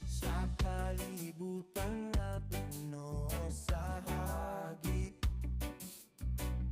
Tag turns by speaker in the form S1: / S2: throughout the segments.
S1: Sa kalibutan na puno sa hagit,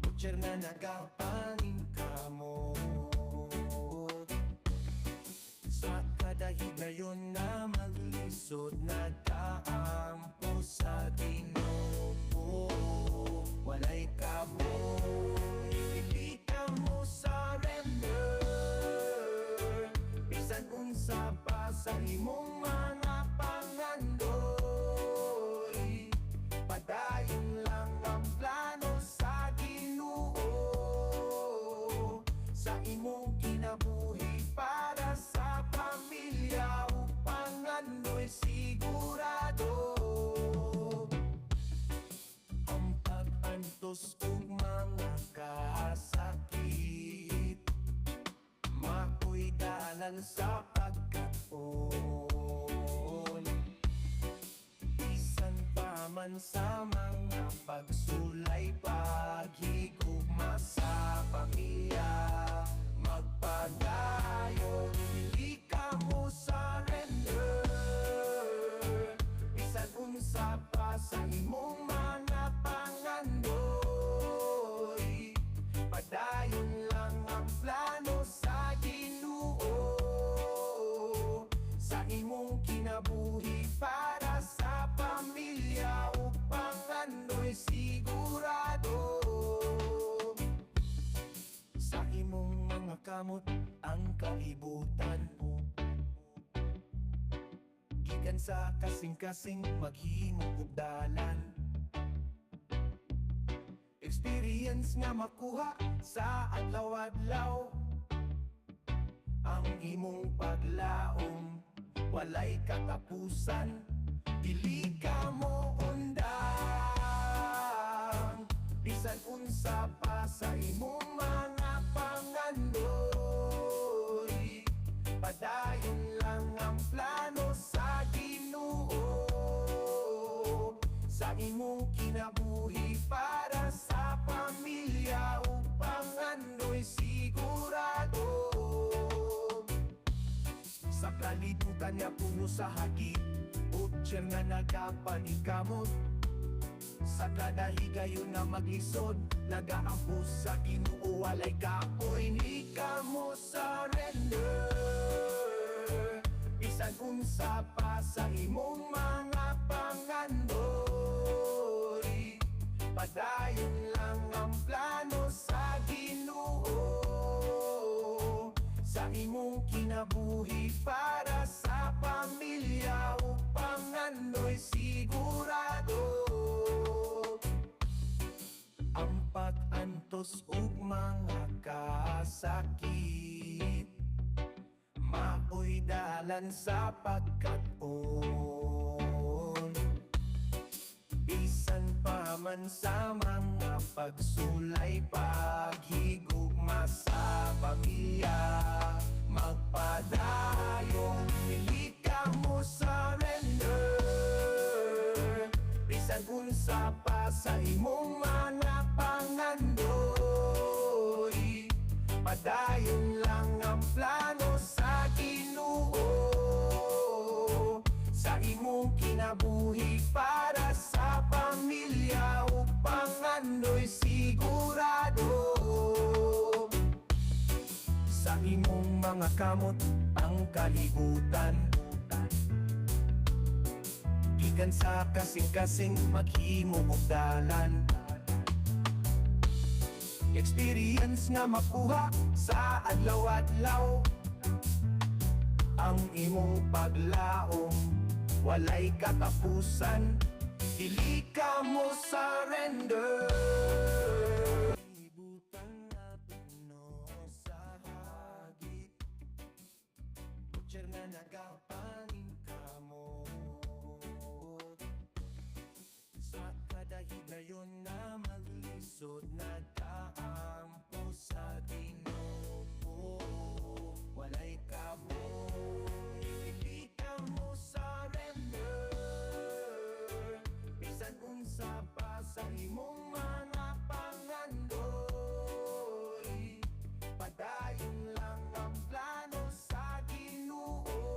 S1: butcher nga nagapaning kamot. Sa kadahigayon na maglisod, nagkaampo sa Ginoo. Walay kabog, ipilitan mo surrender. Bisan unsa pa sa imong mga pangandoy, padayon lang ang plano sa Ginoo. Sa imong kinabuhi para sa pamilya upang ano'y sigurado. Ang pag-antos ug mga kasakit, mako'y dalan sa pagkapon. Bisan pa man sa mga pagsulay, paghigugma sa pamilya, magpadayon, dili ka mo surrender. Bisan unsa pa sa imong mga pangandoy, padayon lang ang plano sa Ginoo. Sa imong kinabuhi para sa pamilya upang ano'y sigurado. Sa imong mga kamot ang kalibutan mo, gikan sa kasing-kasing maghimo ug dalan. Experience nga makuha sa adlaw-adlaw, ang imong paglaom walay katapusan. Dili ka mo undang, bisan unsa pa sa imong mga pangandoy, padayon lang ang plano sa Ginoo. Sa imong kinabuhi para sa pamilya upang ano'y sigurado. Sa kalibutan niya puno sa hagit, butcher nga nagapaningkamot. Sa kadahigayon nga maglisod, nagaampo sa Ginoo. Walay kapoy, ni ka mo surrender. Bisan unsa pa sa imong mga pangandoy, padayon lang ang plano sa Ginoo. Sa imong kinabuhi para sa pamilya upang ano'y sigurado. Ang pag-antos ug mga kasakit, mao'y dalan sa pagkatpon. Bisan pa man sa mga pagsulay, paghigugma sa pamilya, magpadayon, dili ka mo surrender. Bisan unsa pa sa imong mga pangandoy, padayon lang ang plano sa Ginoo. Sa imong kinabuhi para sa pamilya upang ano'y sigurado. Sa imong mga kamot ang kalibutan, gikan sa kasing-kasing maghimo ug dalan. Experience nga makuha sa adlaw-adlaw, ang imong paglaom walay katapusan. Dili ka mo surrender. Kalibutan na puno sa hagit, butcher nga nagapaningkamot. Sa kadahigayon na maglisod, nagkaampo sa Ginoo. Walay kabog, ipilitan mo surrender. Bisan unsa pa sa imong mga pangandoy, padayon lang ang plano sa Ginoo.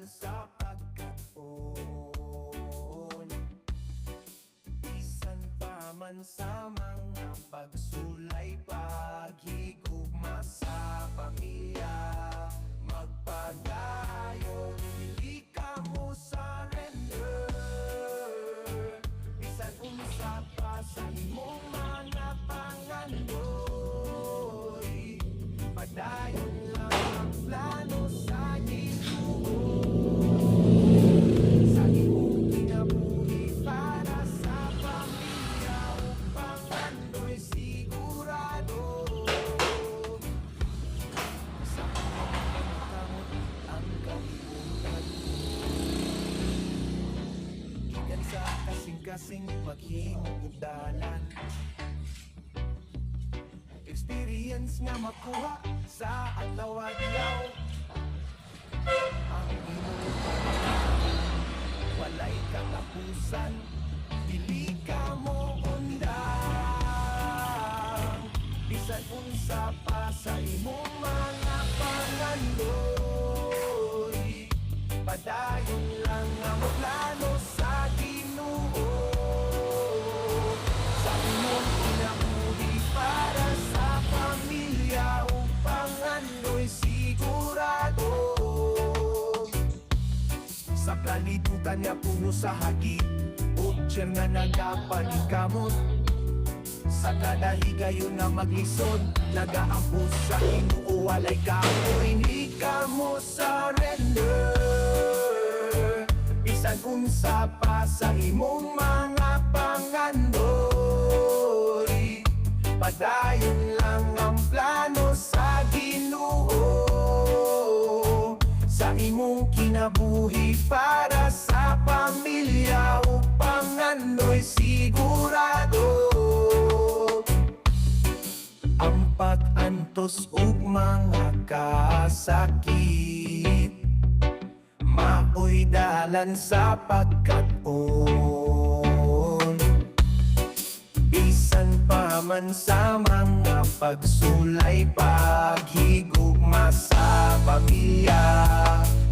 S1: sa pagkatpon. Bisan pa man sa mga pagsulay, paghigugma sa pamilya, magpadayon, dili ka mo surrender. Bisan unsa pa sa imong mga pangandoy, padayon lang ang plano sa Ginoo. Sa imong kinabuhi para sa pamilya upang ando'y sigurado. Sa pagkakamot ang kalibutan, gikan sa kasing-kasing maghimong ugdalan. Experience nga makuha sa adlaw-adlaw. Ang imong pagkakamot, walay katapusan, dili ka mo undang. Bisan unsa pa sa imong mga pangandoy, padayon lang ang plano sa Ginoo. Sa imong kinabuhi para sa pamilya upang ando'y sigurado. Sa kalibutan niya puno sa hagit, utyer nga nagapaningkamot. Sa kada higayon nga maglisod, nagaambus sa Ginoo, walay kamo, hindi ka mo surrender. Bisan unsa pa sa imong mga pangandoy, padayon lang ang plano sa Ginoo. Sa imong kinabuhi para sa pamilya upang ando'y sigurado. Ang pag-antos ug mga kasakit, maoy dalan sa pagkat-on. Bisan pa man sa mga pagsulay, paghigugma sa pamilya,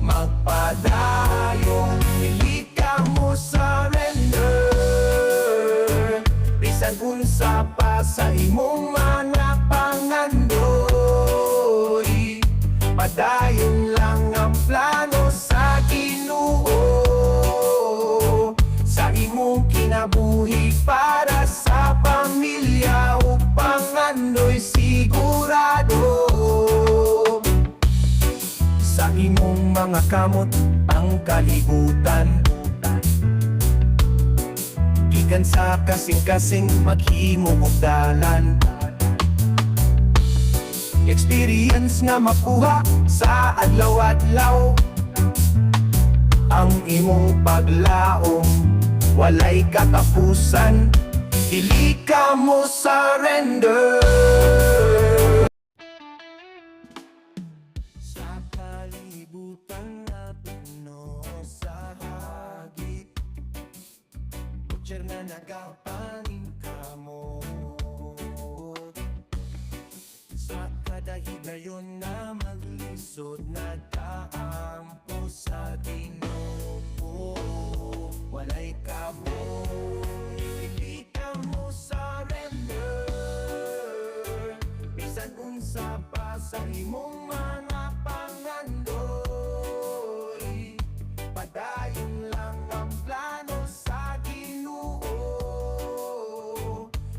S1: magpadayon, dili ka mo surrender. Bisan unsa pa sa imong mga pangandoy, padayon lang ang plano sa Ginoo. Sa imong kinabuhi para sa pamilya upang ando'y sigurado. Sa imong mga kamot ang kalibutan, gikan sa kasing-kasing maghimong ugdalan. Experience nga makuha sa adlaw-adlaw. Ang imong paglaom, walay katapusan, dili ka mo surrender. Sa kalibutan na puno sa hagit, utyer nga nagapaningkamot. Sa kada higayon na maglisod, nagaampo sa Ginoo, walay kamo, dili ka mo surrender. Bisan unsa pa sa imong mga pangandoy, padayon lang ang plano sa Ginoo.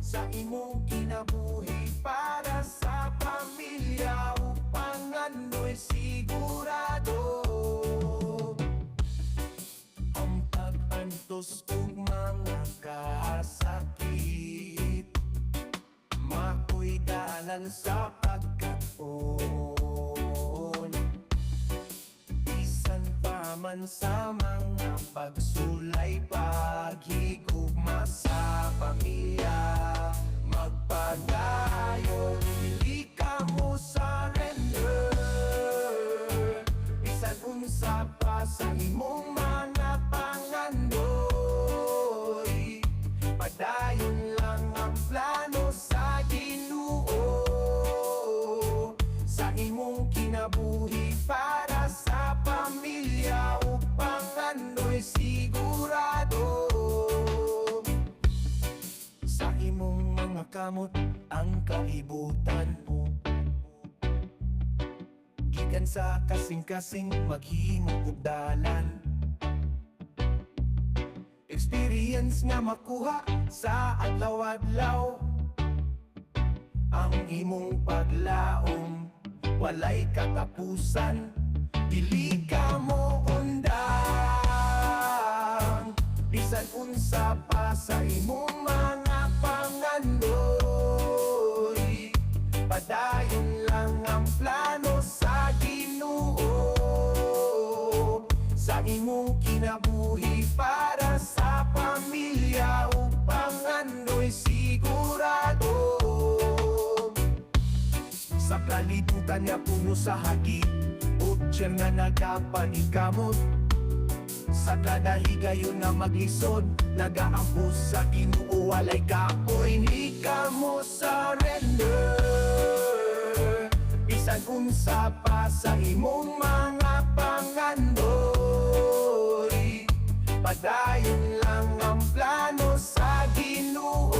S1: Sa imong kinabuhi para sa pamilya upang ando'y sigurado. Ang pag-antos ug mga kasakit, maoy dalan sa pagkat-on. Bisan pa man sa mga pagsulay, paghigugma sa pamilya, magpadayon, dili ka mo surrender. Bisan unsa pa sa imong mga pangandoy, padayon lang ang plano sa Ginoo. Sa imong kinabuhi para sa pamilya mga kamot ang kalibutan. Gikan sa kasing-kasing maghimo ug dalan. Experience nga makuha sa adlaw-adlaw. Ang imong paglaom walay katapusan. Dili ka mo undang bisan unsa pa sa imong mga pangandoy. Padayon lang ang plano sa Ginoo sa imong kinabuhi para sa pamilya ug pangandoy sigurado. Sa kalibutan nga puno sa hagit ug tiyan nga nagapanikamot. Sa kada higayon nga maglisod nagaampo sa Ginoo walay kapoy. Hindi ka mo surrender bisan unsa pa sa imong mga pangandoy. Padayon lang ang plano sa Ginoo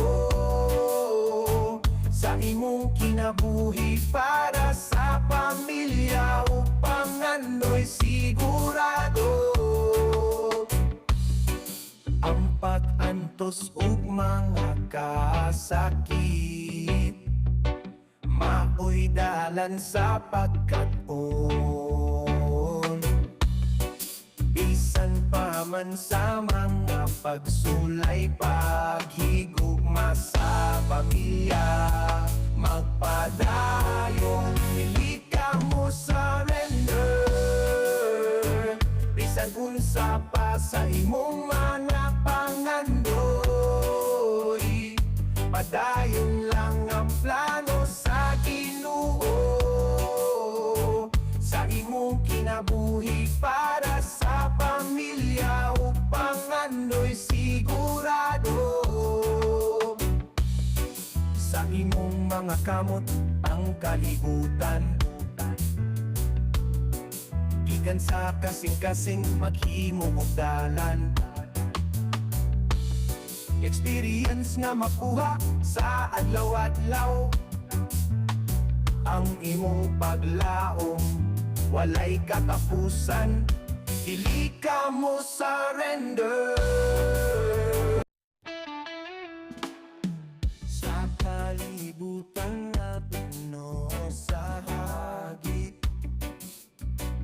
S1: sa imong kinabuhi para sa pamilya ug pangandoy sigurado. Ang pag-antos ug mga kasakit maoy dalan sa pagkat-on. Bisan pa man sa mga pagsulay paghigugma sa pamilya, magpadayon dili ka mo surrender bisan unsa pa sa imong mga pangandoy. Padayon lang ang plano sa Ginoo sa imong kinabuhi para sa pamilya ug pangandoy sigurado. Sa imong mga kamot ang kalibutan. Gikan sa kasing-kasing maghimo ug dalan. Experience nga makuha sa adlaw-adlaw. Ang imong paglaom walay katapusan. Dili ka mo surrender. Sa kalibutan na puno sa hagit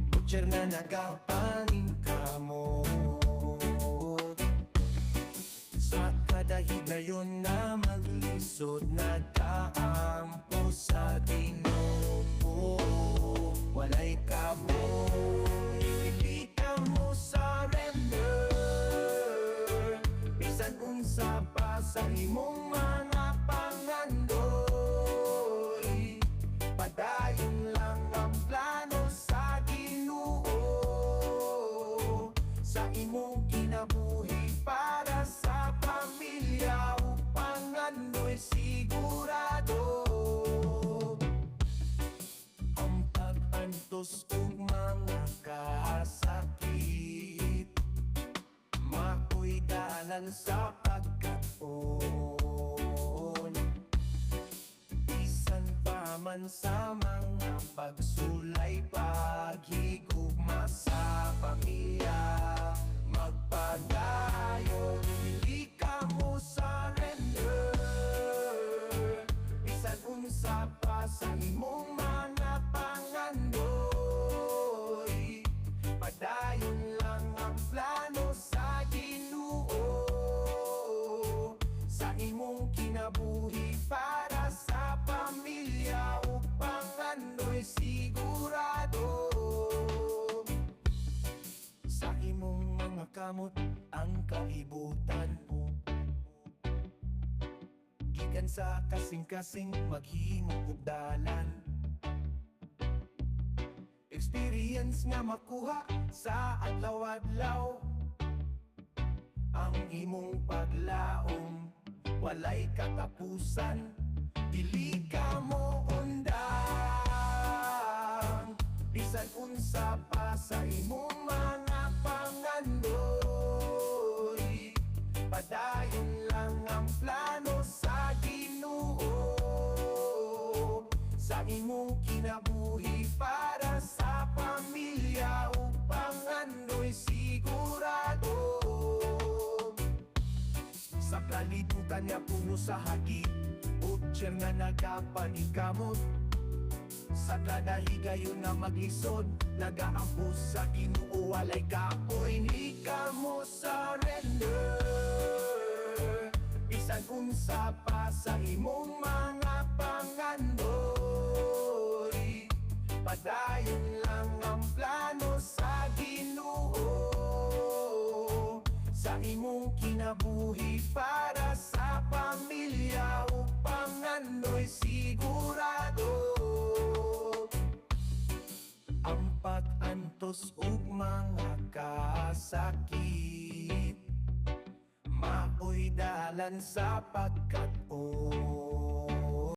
S1: butcher nga nagapaningkamot. Sa kada higayon na maglisod nagkaampo sa Ginoo walay kamoy. Dili ka mo surrender bisan unsa pa sa imong mga pangandoy. Padayon lang ang plano sa Ginoo sa imong kinabuhi para sa pamilya ug pangandoy sigurado. Ang pag-antos ug mga kasakit maoy dalan sa pagkat-on. Bisan pa man sa mga pagsulay paghigugma sa pamilya, magpadayon dili ka mo surrender bisan unsa pa sa imong mga pangandoy. Padayon lang ang plano sa Ginoo sa imong kinabuhi para sa pamilya ug pangandoy sigurado. Sa imong mga kamot ang kalibutan. Gikan sa kasing-kasing maghimo ug dalan. Experience nga makuha sa adlaw-adlaw. Ang imong paglaom walay katapusan. Dili ka mo undang bisan unsa pa sa imong mga pangandoy. Padayon lang ang plano sa Ginoo sa imong kinabuhi para sa pamilya upang ano'y sigurado. Sa kalibutan niya puno sa hagit, utyer nga nagapanikamot. Sa kada higayon nga maglisod, nagaampo sa Ginoo, walay kapoy ni kamo surrender. Bisan unsa pa sa imong mga pangandoy, padayon lang ang plano sa Ginoo sa imong kinabuhi para sa pamilya upang ano'y sigurado. Ampat antos ug mga kasakit, maoy dalan sa pagkat